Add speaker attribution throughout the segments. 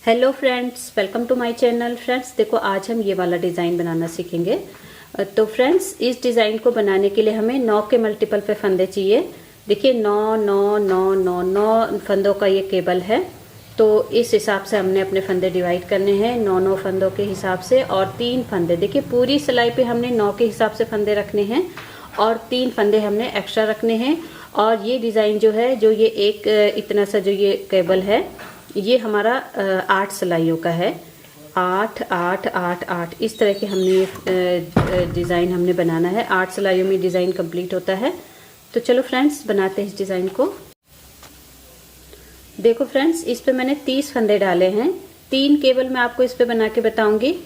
Speaker 1: Hello friends, welcome to my channel. Friends देखो, आज हम ये वाला डिज़ाइन बनाना सीखेंगे। तो फ्रेंड्स, इस डिज़ाइन को बनाने के लिए हमें 9 के मल्टीपल पे फंदे चाहिए। देखिए 9 9 9 9 9 फंदों का ये केबल है। तो इस हिसाब से हमने अपने फंदे डिवाइड करने हैं 9 फंदों के हिसाब से। और 3 फंदे, देखिए पूरी सिलाई पे हमने 9 के हिसाब से फंदे रखने हैं और 3 फंदे हमने एक्स्ट्रा रखने हैं। और ये डिज़ाइन जो है, जो ये एक इतना सा जो ये केबल है, ये हमारा 8 सिलाइयों का है। 8 8 8 8 इस तरह के हमने डिज़ाइन हमने बनाना है। 8 सिलाइयों में डिज़ाइन कंप्लीट होता है। तो चलो फ्रेंड्स, बनाते हैं इस डिज़ाइन को। देखो फ्रेंड्स, इस पे मैंने 30 फंदे डाले हैं। 3 केबल मैं आपको इस पे बना के बताऊंगी।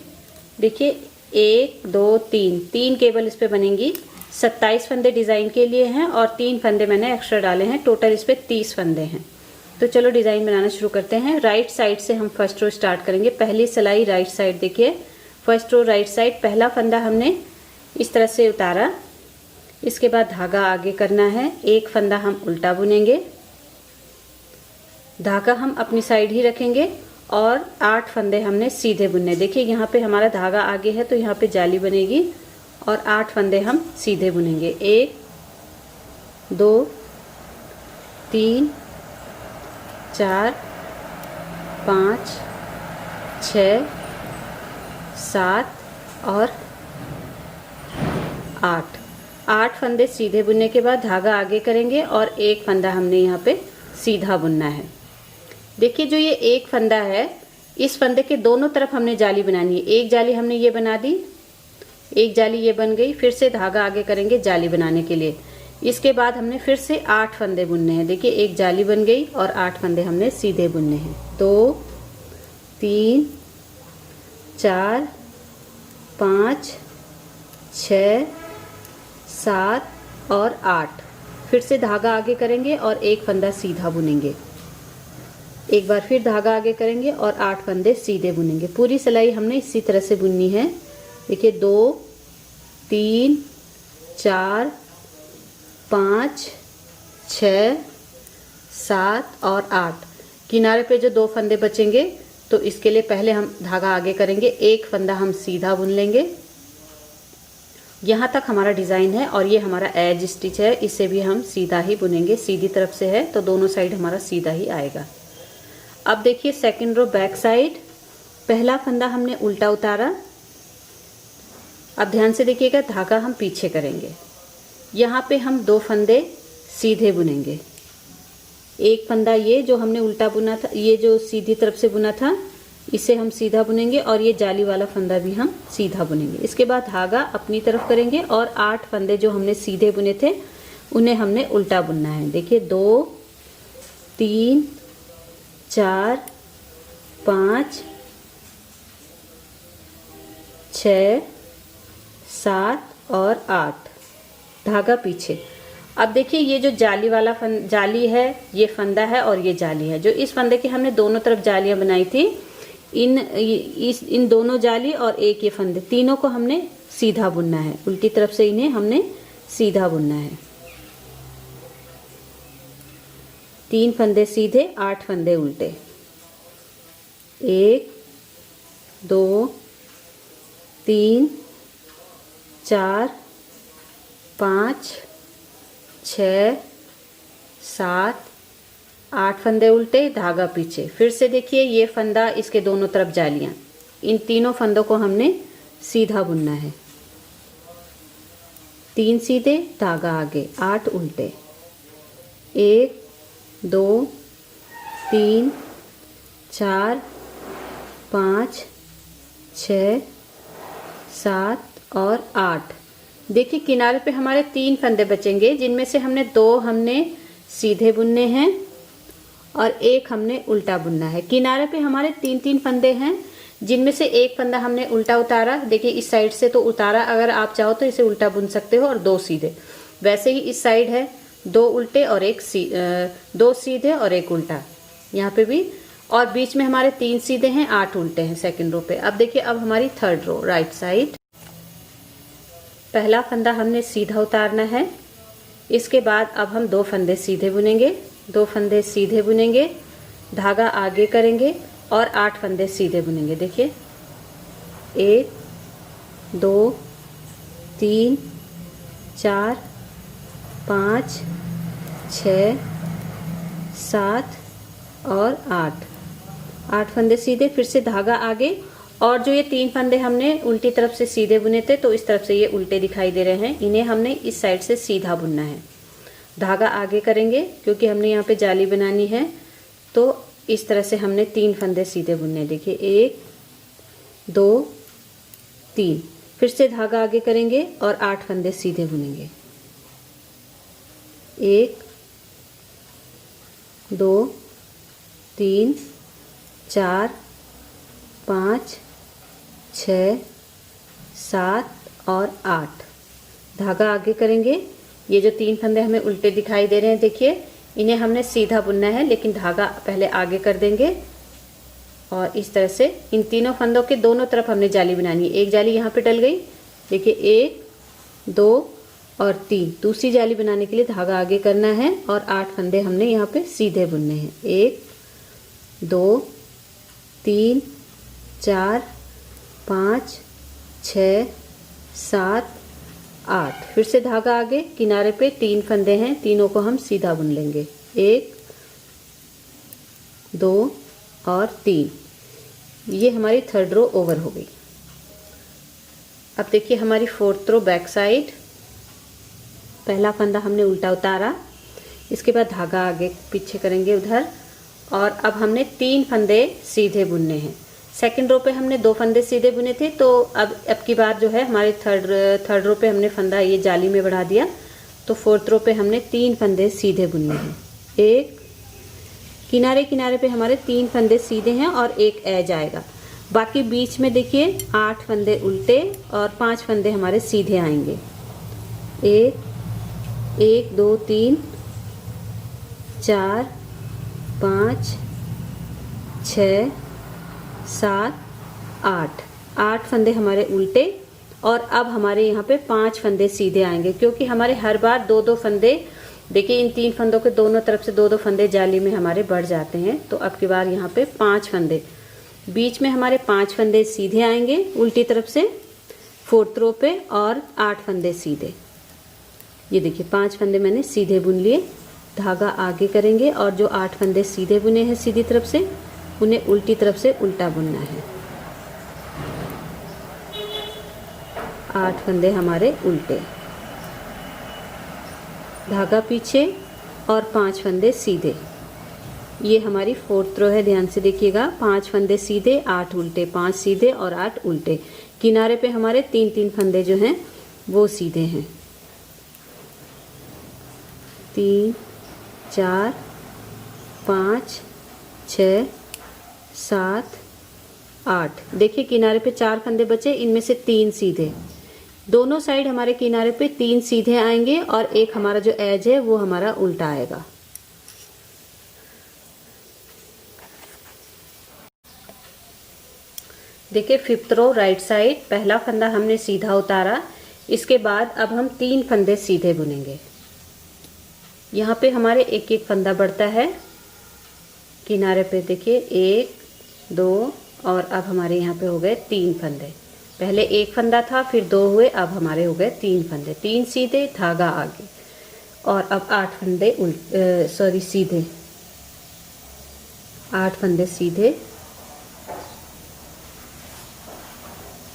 Speaker 1: देखिए 1 2 3 केबल इस पे बनेंगी। 27 फंदे डिज़ाइन के लिए हैं और 3 फंदे मैंने एक्स्ट्रा डाले हैं। टोटल इस पे 30 फंदे हैं। तो चलो डिज़ाइन बनाना शुरू करते हैं। राइट साइड से हम फर्स्ट रो स्टार्ट करेंगे। पहली सिलाई राइट साइड, देखिए फर्स्ट रो राइट साइड। पहला फंदा हमने इस तरह से उतारा। इसके बाद धागा आगे करना है। एक फंदा हम उल्टा बुनेंगे, धागा हम अपनी साइड ही रखेंगे और 8 फंदे हमने सीधे बुनने। देखिए यहाँ पे हमारा धागा आगे है तो यहाँ पे जाली बनेगी और 8 फंदे हम सीधे बुनेंगे। 1 2 3 4 5 6 7 और 8 फंदे सीधे बुनने के बाद धागा आगे करेंगे और एक फंदा हमने यहाँ पे सीधा बुनना है। देखिए जो ये एक फंदा है, इस फंदे के दोनों तरफ हमने जाली बनानी है। एक जाली हमने ये बना दी, एक जाली ये बन गई। फिर से धागा आगे करेंगे जाली बनाने के लिए। इसके बाद हमने फिर से 8 फंदे बुनने हैं। देखिए एक जाली बन गई और 8 फंदे हमने सीधे बुनने हैं। 2 3 4 5 6 7 और 8। फिर से धागा आगे करेंगे और एक फंदा सीधा बुनेंगे। एक बार फिर धागा आगे करेंगे और 8 फंदे सीधे बुनेंगे। पूरी सिलाई हमने इसी तरह से बुननी है। देखिए 2 3 4 5 6 7 और 8। किनारे पे जो 2 फंदे बचेंगे तो इसके लिए पहले हम धागा आगे करेंगे, एक फंदा हम सीधा बुन लेंगे। यहाँ तक हमारा डिज़ाइन है और ये हमारा एज स्टिच है, इसे भी हम सीधा ही बुनेंगे। सीधी तरफ से है तो दोनों साइड हमारा सीधा ही आएगा। अब देखिए सेकंड रो बैक साइड। पहला फंदा हमने उल्टा उतारा। अब ध्यान से देखिएगा, धागा हम पीछे करेंगे। यहाँ पे हम 2 फंदे सीधे बुनेंगे। एक फंदा ये जो हमने उल्टा बुना था, ये जो सीधी तरफ से बुना था, इसे हम सीधा बुनेंगे और ये जाली वाला फंदा भी हम सीधा बुनेंगे। इसके बाद धागा अपनी तरफ करेंगे और 8 फंदे जो हमने सीधे बुने थे उन्हें हमने उल्टा बुनना है। देखिए 2 3 4 5 6 7 और 8। धागा पीछे। अब देखिए ये जो जाली वाला जाली है, ये फंदा है और ये जाली है। जो इस फंदे के हमने दोनों तरफ जालियां बनाई थी, इन दोनों जाली और एक ये फंदे, तीनों को हमने सीधा बुनना है। उल्टी तरफ से इन्हें हमने सीधा बुनना है। 3 फंदे सीधे, 8 फंदे उल्टे। 1 2 3 4 5 6 7 8 फंदे उल्टे, धागा पीछे। फिर से देखिए ये फंदा, इसके दोनों तरफ जालियां। इन तीनों फंदों को हमने सीधा बुनना है। 3 सीधे, धागा आगे, 8 उल्टे। 1 2 3 4 5 6 7 और 8। देखिए किनारे पे हमारे 3 फंदे बचेंगे, जिनमें से हमने 2 हमने सीधे बुनने हैं और एक हमने उल्टा बुनना है। किनारे पे हमारे 3 फंदे हैं, जिनमें से एक फंदा हमने उल्टा उतारा। देखिए इस साइड से तो उतारा, अगर आप चाहो तो इसे उल्टा बुन सकते हो और 2 सीधे। वैसे ही इस साइड है 2 उल्टे और 2 सीधे और 1 उल्टा यहाँ पे भी। और बीच में हमारे 3 सीधे हैं, 8 उल्टे हैं सेकंड रो पे। अब देखिए अब हमारी थर्ड रो राइट साइड। पहला फंदा हमने सीधा उतारना है। इसके बाद अब हम 2 फंदे सीधे बुनेंगे, 2 फंदे सीधे बुनेंगे, धागा आगे करेंगे और 8 फंदे सीधे बुनेंगे। देखिए 1 2 3 4 5 6 7 और 8 फंदे सीधे। फिर से धागा आगे, और जो ये 3 फंदे हमने उल्टी तरफ से सीधे बुने थे तो इस तरफ से ये उल्टे दिखाई दे रहे हैं, इन्हें हमने इस साइड से सीधा बुनना है। धागा आगे करेंगे क्योंकि हमने यहाँ पे जाली बनानी है, तो इस तरह से हमने 3 फंदे सीधे बुनने। देखिए 1 2 3। फिर से धागा आगे करेंगे और 8 फंदे सीधे बुनेंगे। 1 2 3 4 5 6 7 और 8। धागा आगे करेंगे। ये जो 3 फंदे हमें उल्टे दिखाई दे रहे हैं, देखिए इन्हें हमने सीधा बुनना है, लेकिन धागा पहले आगे कर देंगे और इस तरह से इन तीनों फंदों के दोनों तरफ हमने जाली बनानी है। एक जाली यहाँ पे डल गई, देखिए 1 2 और 3। दूसरी जाली बनाने के लिए धागा आगे करना है और 8 फंदे हमने यहाँ पे सीधे बुनने हैं। 1 2 3 4 5 6 7 8। फिर से धागा आगे, किनारे पे 3 फंदे हैं, तीनों को हम सीधा बुन लेंगे। 1 2 और 3। ये हमारी 3rd रो ओवर हो गई। अब देखिए हमारी 4th रो बैक साइड। पहला फंदा हमने उल्टा उतारा, इसके बाद धागा आगे पीछे करेंगे उधर, और अब हमने 3 फंदे सीधे बुनने हैं। 2nd रो पे हमने 2 फंदे सीधे बुने थे, तो अब की बार जो है हमारे 3rd रो पे हमने फंदा ये जाली में बढ़ा दिया, तो 4th रो पे हमने 3 फंदे सीधे बुनने हैं। एक किनारे किनारे पे हमारे 3 फंदे सीधे हैं और एक एज आएगा। बाकी बीच में देखिए 8 फंदे उल्टे और 5 फंदे हमारे सीधे आएंगे। 1 2 3 4 5 6 7 8 फंदे हमारे उल्टे, और अब हमारे यहाँ पे 5 फंदे सीधे आएंगे, क्योंकि हमारे हर बार 2-2 फंदे, देखिए इन 3 फंदों के दोनों तरफ से 2-2 फंदे जाली में हमारे बढ़ जाते हैं, तो अब की बार यहाँ पे 5 फंदे, बीच में हमारे 5 फंदे सीधे आएंगे उल्टी तरफ से 4th रो पे, और 8 फंदे सीधे। ये देखिए 5 फंदे मैंने सीधे बुन लिए। धागा आगे करेंगे और जो 8 फंदे सीधे बुने हैं सीधी तरफ से, उन्हें उल्टी तरफ से उल्टा बुनना है। 8 फंदे हमारे उल्टे, धागा पीछे और 5 फंदे सीधे। ये हमारी 4th रो है, ध्यान से देखिएगा। 5 फंदे सीधे, 8 उल्टे, 5 सीधे और 8 उल्टे। किनारे पे हमारे 3-3 फंदे जो हैं वो सीधे हैं। 3 4 5 6 7 8। देखिए किनारे पे 4 फंदे बचे, इनमें से 3 सीधे। दोनों साइड हमारे किनारे पे 3 सीधे आएंगे और एक हमारा जो एज है वो हमारा उल्टा आएगा। देखिए 5th रो राइट साइड। पहला फंदा हमने सीधा उतारा, इसके बाद अब हम 3 फंदे सीधे बुनेंगे। यहाँ पे हमारे एक एक फंदा बढ़ता है किनारे पे। देखिए 1 2 और अब हमारे यहाँ पे हो गए 3 फंदे। पहले 1 फंदा था, फिर 2 हुए, अब हमारे हो गए 3 फंदे। 3 सीधे, धागा आगे, और अब 8 फंदे सीधे। 8 फंदे सीधे,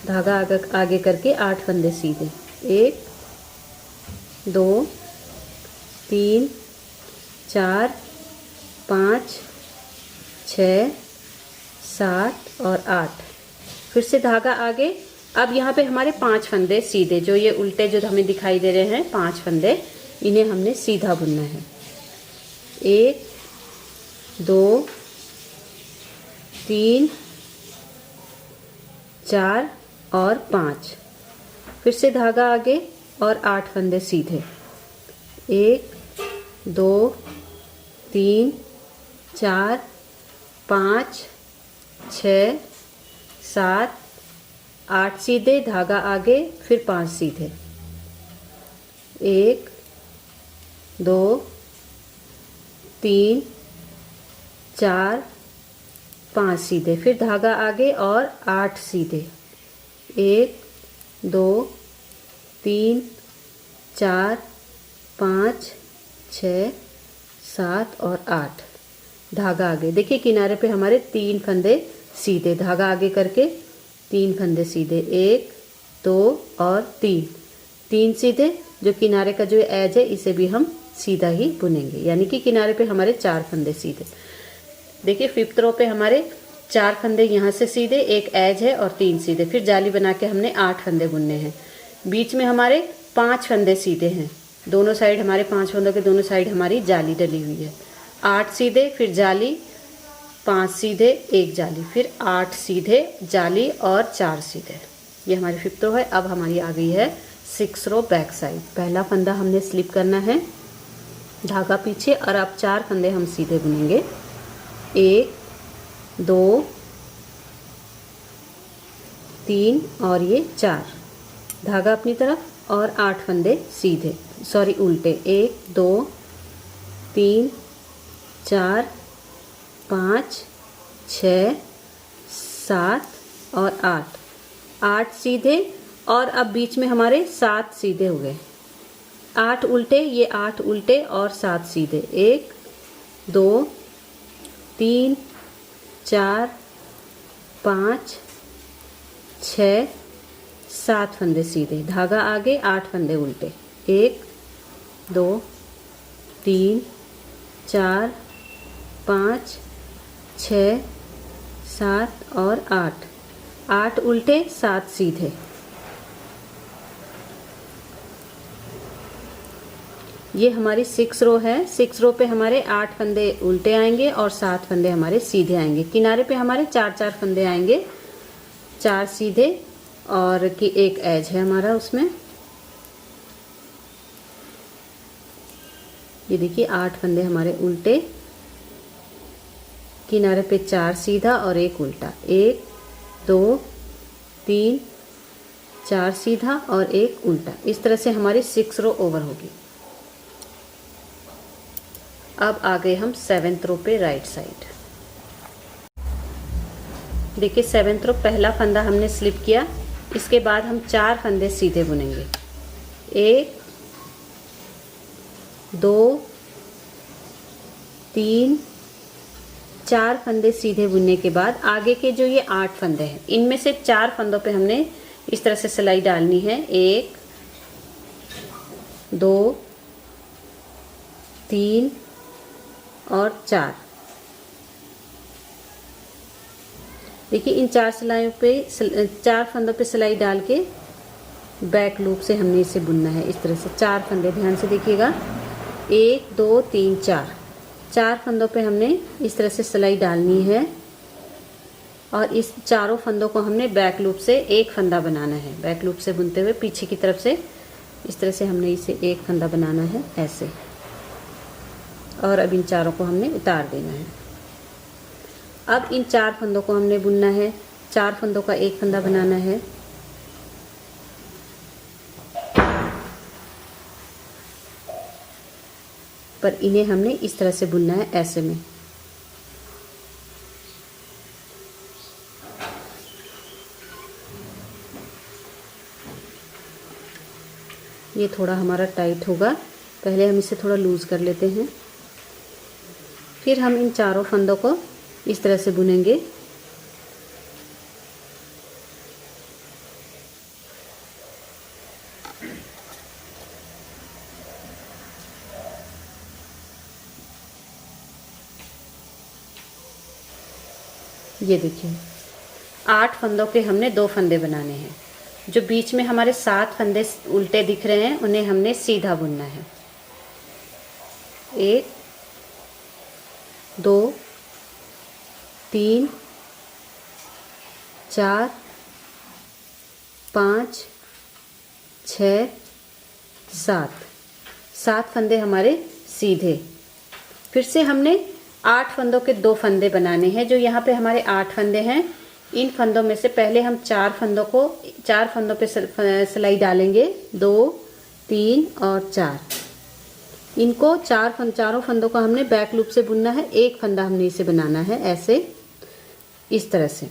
Speaker 1: धागा आगे करके 8 फंदे सीधे। 1 2 3 4 5 6 7 और 8। फिर से धागा आगे। अब यहाँ पे हमारे 5 फंदे सीधे, जो ये उल्टे जो हमें दिखाई दे रहे हैं 5 फंदे, इन्हें हमने सीधा बुनना है। 1 2 3 4 और 5। फिर से धागा आगे और 8 फंदे सीधे। 1 2 3 4 5 6 7 8 सीधे, धागा आगे, फिर 5 सीधे। 1 2 3 4 5 सीधे, फिर धागा आगे और 8 सीधे, 1 2 3 4 5 6 7 और 8, धागा आगे। देखिए किनारे पे हमारे 3 फंदे सीधे, धागा आगे करके 3 फंदे सीधे, 1 2 और 3 सीधे। जो किनारे का जो एज है इसे भी हम सीधा ही बुनेंगे, यानी कि किनारे पे हमारे 4 फंदे सीधे। देखिए 5th रो पे हमारे 4 फंदे यहाँ से सीधे, एक एज है और 3 सीधे, फिर जाली बना के हमने 8 फंदे बुनने हैं। बीच में हमारे 5 फंदे सीधे हैं, दोनों साइड हमारे 5 फंदों के दोनों साइड हमारी जाली डली हुई है। 8 सीधे, फिर जाली, 5 सीधे, एक जाली, फिर 8 सीधे, जाली और 4 सीधे। ये हमारी 5th रो है। अब हमारी आ गई है 6th रो बैक साइड। पहला फंदा हमने स्लिप करना है, धागा पीछे, और अब 4 फंदे हम सीधे बुनेंगे, 1 2 3 और ये 4, धागा अपनी तरफ और 8 फंदे सीधे, सॉरी उल्टे, 1 2 3 4 5 6 7 और 8 सीधे, और अब बीच में हमारे 7 सीधे हो गए, 8 उल्टे, ये 8 उल्टे और 7 सीधे, 1 2 3 4 5 6 7 फंदे सीधे, धागा आगे, 8 फंदे उल्टे, 1 2 3 4 5 6 7 और 8 उल्टे, 7 सीधे। ये हमारी 6 रो है। 6 रो पे हमारे 8 फंदे उल्टे आएंगे और 7 फंदे हमारे सीधे आएंगे। किनारे पे हमारे 4 फंदे आएंगे, 4 सीधे और कि एक एज है हमारा उसमें। ये देखिए 8 फंदे हमारे उल्टे, किनारे पे 4 सीधा और एक उल्टा, 1 2 3 4 सीधा और एक उल्टा। इस तरह से हमारी 6 रो ओवर होगी। अब आ गए हम 7th रो पे राइट साइड। देखिए 7th रो, पहला फंदा हमने स्लिप किया, इसके बाद हम 4 फंदे सीधे बुनेंगे, 1 2 3 4 फंदे सीधे बुनने के बाद आगे के जो ये 8 फंदे हैं, इनमें से 4 फंदों पे हमने इस तरह से सिलाई डालनी है, 1 2 3 और 4। देखिए इन 4 सिलाइयों पे, 4 फंदों पे सिलाई डाल के बैक लूप से हमने इसे बुनना है। इस तरह से 4 फंदे, ध्यान से देखिएगा, 1 2 3 4 फंदों पे हमने इस तरह से सिलाई डालनी है, और इस चारों फंदों को हमने बैक लूप से एक फंदा बनाना है। बैक लूप से बुनते हुए पीछे की तरफ से इस तरह से हमने इसे एक फंदा बनाना है, ऐसे। और अब इन चारों को हमने उतार देना है। अब इन 4 फंदों को हमने बुनना है, 4 फंदों का एक फंदा बनाना है, पर इन्हें हमने इस तरह से बुनना है, ऐसे में। ये थोड़ा हमारा टाइट होगा, पहले हम इसे थोड़ा लूज कर लेते हैं, फिर हम इन चारों फंदों को इस तरह से बुनेंगे। ये देखिए 8 फंदों के हमने 2 फंदे बनाने हैं। जो बीच में हमारे 7 फंदे उल्टे दिख रहे हैं, उन्हें हमने सीधा बुनना है। 1 2 3 4 5 6 7 फंदे हमारे सीधे। फिर से हमने 8 फंदों के 2 फंदे बनाने हैं। जो यहाँ पे हमारे 8 फंदे हैं, इन फंदों में से पहले हम 4 फंदों पे सिलाई डालेंगे, 2 3 और 4। इनको चारों फंदों को हमने बैक लूप से बुनना है, एक फंदा हमने इसे बनाना है, ऐसे। इस तरह से।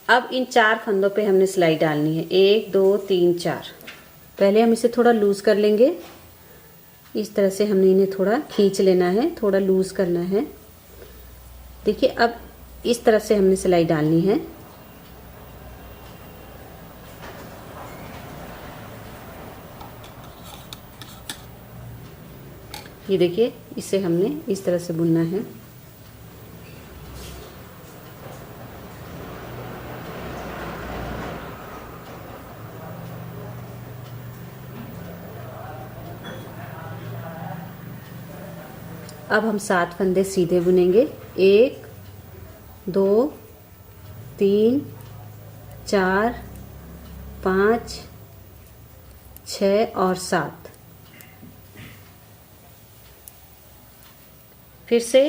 Speaker 1: अब इन 4 फंदों पे हमने सिलाई डालनी है, 1 2 3 4। पहले हम इसे थोड़ा लूज कर लेंगे, इस तरह से हमने इन्हें थोड़ा खींच लेना है, थोड़ा लूज करना है। देखिए अब इस तरह से हमने सिलाई डालनी है। ये देखिए इसे हमने इस तरह से बुनना है। अब हम 7 फंदे सीधे बुनेंगे, 1 2 3 4 5 6 और 7। फिर से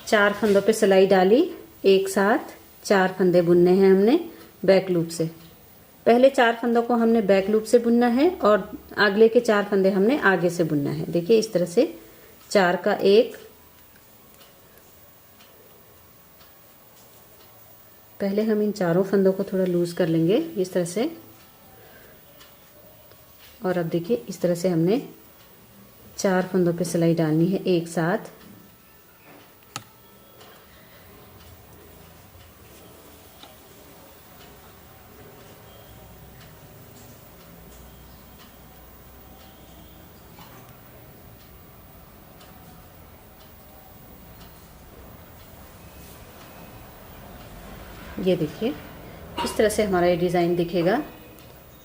Speaker 1: 4 फंदों पे सिलाई डाली, एक साथ 4 फंदे बुनने हैं हमने बैक लूप से। पहले 4 फंदों को हमने बैक लूप से बुनना है और अगले के 4 फंदे हमने आगे से बुनना है। देखिए इस तरह से 4 का 1। पहले हम इन चारों फंदों को थोड़ा लूज कर लेंगे इस तरह से, और अब देखिए इस तरह से हमने 4 फंदों पे सिलाई डालनी है एक साथ। ये देखिए इस तरह से हमारा ये डिज़ाइन दिखेगा।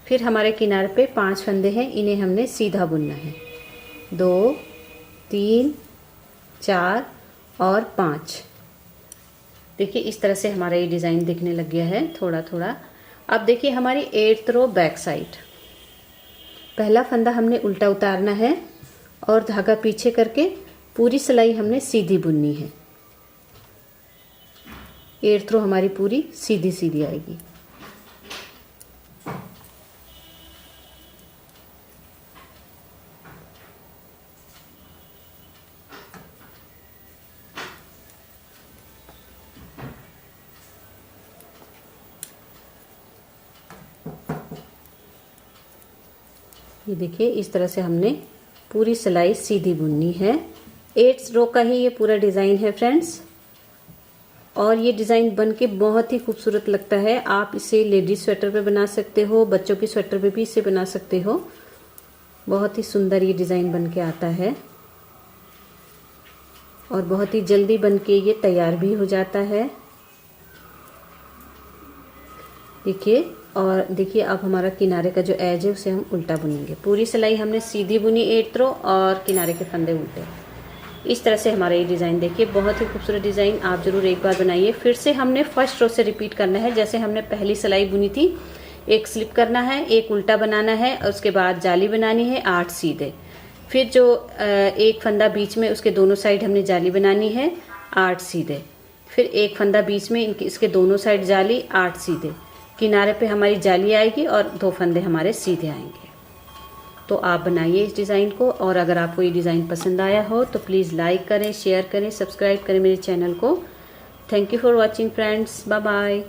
Speaker 1: फिर हमारे किनारे पे 5 फंदे हैं, इन्हें हमने सीधा बुनना है, 2 3 4 और 5। देखिए इस तरह से हमारा ये डिज़ाइन दिखने लग गया है थोड़ा थोड़ा। अब देखिए हमारी 8th रो बैक साइड, पहला फंदा हमने उल्टा उतारना है और धागा पीछे करके पूरी सिलाई हमने सीधी बुननी है। 8th रो हमारी पूरी सीधी सीधी आएगी। ये देखिए इस तरह से हमने पूरी सिलाई सीधी बुननी है। 8th रो का ही ये पूरा डिज़ाइन है फ्रेंड्स, और ये डिज़ाइन बन के बहुत ही खूबसूरत लगता है। आप इसे लेडीज स्वेटर पे बना सकते हो, बच्चों की स्वेटर पे भी इसे बना सकते हो। बहुत ही सुंदर ये डिज़ाइन बन के आता है और बहुत ही जल्दी बन के ये तैयार भी हो जाता है। देखिए, और देखिए अब हमारा किनारे का जो एज है उसे हम उल्टा बुनेंगे। पूरी सिलाई हमने सीधी बुनी 8th रो और किनारे के फंदे उल्टे। इस तरह से हमारा ये डिज़ाइन देखिए बहुत ही खूबसूरत डिज़ाइन, आप ज़रूर एक बार बनाइए। फिर से हमने फर्स्ट रो से रिपीट करना है, जैसे हमने पहली सिलाई बुनी थी। एक स्लिप करना है, एक उल्टा बनाना है, उसके बाद जाली बनानी है 8 सीधे। फिर जो एक फंदा बीच में उसके दोनों साइड हमने जाली बनानी है 8 सीधे। फिर एक फंदा बीच में इसके दोनों साइड जाली 8 सीधे। किनारे पे हमारी जाली आएगी और 2 फंदे हमारे सीधे आएंगे। तो आप बनाइए इस डिज़ाइन को, और अगर आपको ये डिज़ाइन पसंद आया हो तो प्लीज़ लाइक करें, शेयर करें, सब्सक्राइब करें मेरे चैनल को। Thank you for watching friends, bye bye.